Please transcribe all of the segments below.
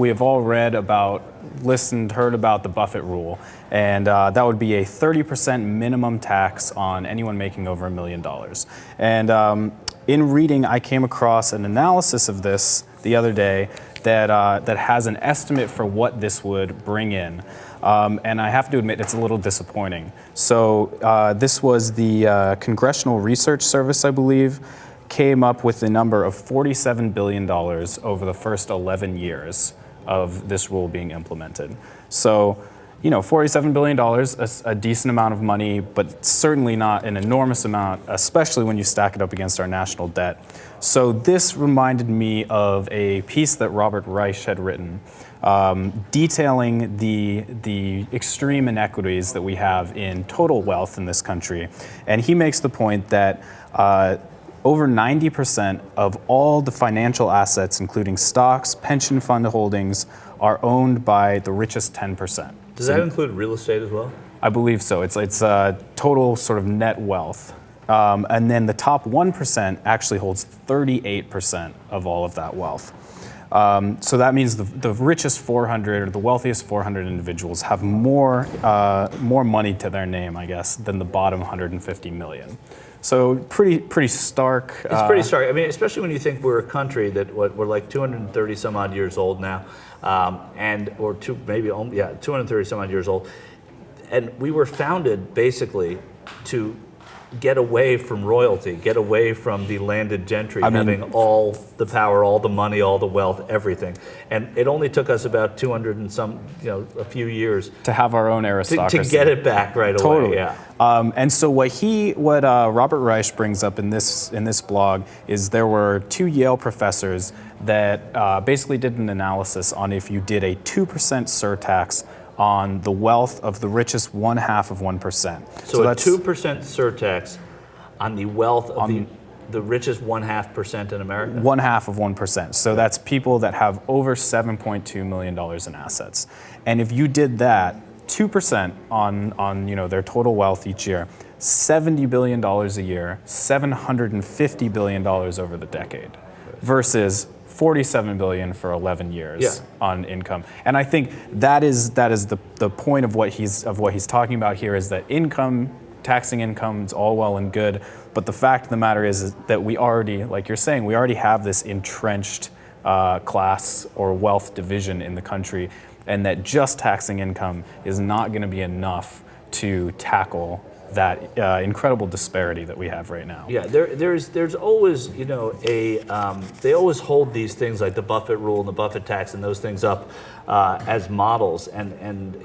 we have all read about, listened, heard about the Buffett rule, and that would be a 30% minimum tax on anyone making over $1 million. And in reading, I came across an analysis of this the other day that has an estimate for what this would bring in. And I have to admit, it's a little disappointing. So this was the Congressional Research Service, I believe, came up with the number of $47 billion over the first 11 years of this rule being implemented. So, $47 billion, a decent amount of money, but certainly not an enormous amount, especially when you stack it up against our national debt. So this reminded me of a piece that Robert Reich had written, detailing the extreme inequities that we have in total wealth in this country. And he makes the point that over 90% of all the financial assets, including stocks, pension fund holdings, are owned by the richest 10%. Does that include real estate as well? I believe so. It's total sort of net wealth. And then the top 1% actually holds 38% of all of that wealth. So that means the richest 400 or the wealthiest 400 individuals have more money to their name, I guess, than the bottom 150 million. So pretty stark. It's pretty stark. I mean, especially when you think we're a country that we're like 230 some odd years old now, 230 some odd years old, and we were founded basically to get away from royalty, get away from the landed gentry having all the power, all the money, all the wealth, everything. And it only took us about 200 and some, a few years to have our own aristocracy. To get it back right totally. away. Yeah. And so what Robert Reich brings up in this blog is there were two Yale professors that basically did an analysis on if you did a 2% surtax on the wealth of the richest 1/2 of 1%. So a 2% surtax on the wealth of the richest 1/2% in America? 1/2 of 1%. So that's people that have over $7.2 million in assets. And if you did that, 2% on their total wealth each year, $70 billion a year, $750 billion over the decade, versus $47 billion for 11 years on income. And I think that is the point of what he's talking about here, is that taxing income is all well and good, but the fact of the matter is that we already, like you're saying, we already have this entrenched class or wealth division in the country, and that just taxing income is not going to be enough to tackle that incredible disparity that we have right now. Yeah, there's always, they always hold these things like the Buffett rule and the Buffett tax and those things up as models, and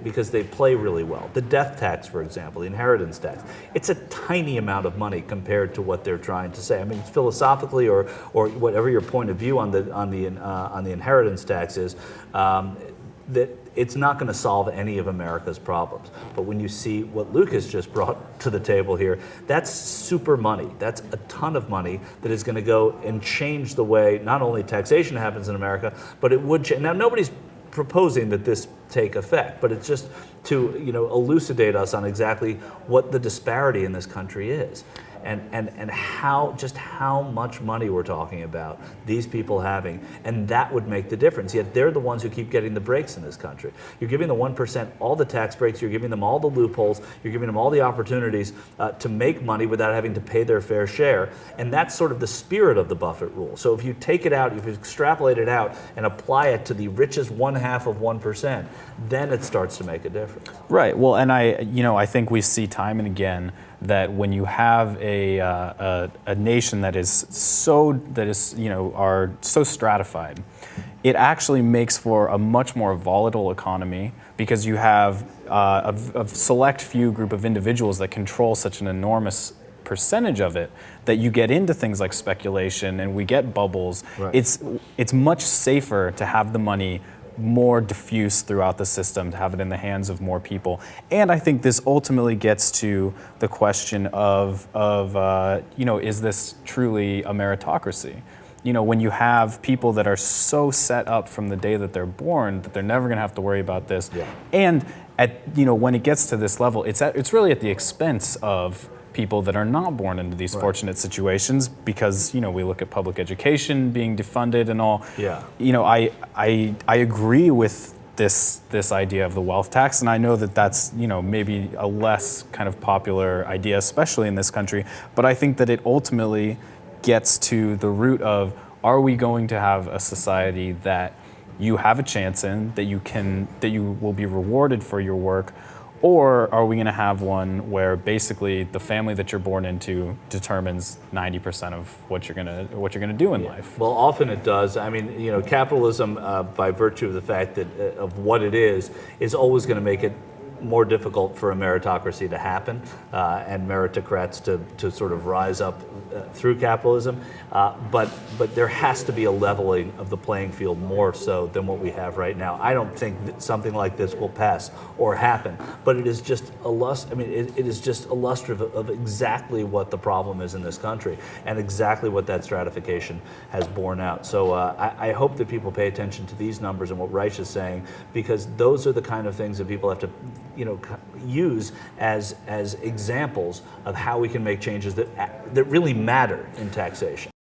because they play really well. The death tax, for example, the inheritance tax, it's a tiny amount of money compared to what they're trying to say. I mean, philosophically or whatever your point of view on the inheritance tax is, that it's not going to solve any of America's problems. But when you see what Lucas just brought to the table here, that's super money. That's a ton of money that is going to go and change the way not only taxation happens in America, but it would change. Now, nobody's proposing that this take effect, but it's just to elucidate us on exactly what the disparity in this country is. And how much money we're talking about these people having, and that would make the difference. Yet they're the ones who keep getting the breaks in this country. You're giving the 1% all the tax breaks, you're giving them all the loopholes, you're giving them all the opportunities to make money without having to pay their fair share, and that's sort of the spirit of the Buffett rule. So if you take it out, if you extrapolate it out and apply it to the richest 1/2 of 1%, then it starts to make a difference. Right. Well, and I think we see time and again that when you have a nation that is so stratified, it actually makes for a much more volatile economy, because you have a select few group of individuals that control such an enormous percentage of it that you get into things like speculation and we get bubbles. Right. It's much safer to have the money more diffuse throughout the system, to have it in the hands of more people. And I think this ultimately gets to the question of is this truly a meritocracy? When you have people that are so set up from the day that they're born that they're never going to have to worry about this. Yeah. And when it gets to this level, it's really at the expense of people that are not born into these fortunate situations, because we look at public education being defunded and all. Yeah. I agree with this idea of the wealth tax, and I know that that's maybe a less kind of popular idea, especially in this country. But I think that it ultimately gets to the root of, are we going to have a society that you have a chance in, that you will be rewarded for your work, or are we going to have one where basically the family that you're born into determines 90% of what you're gonna do in life? Well, often it does. I mean, capitalism, by virtue of the fact that of what it is always going to make it more difficult for a meritocracy to happen and meritocrats to sort of rise up through capitalism. But there has to be a leveling of the playing field more so than what we have right now. I don't think that something like this will pass or happen, but it is just it is just illustrative of exactly what the problem is in this country and exactly what that stratification has borne out. So I hope that people pay attention to these numbers and what Reich is saying, because those are the kind of things that people have to use as examples of how we can make changes that really matter in taxation.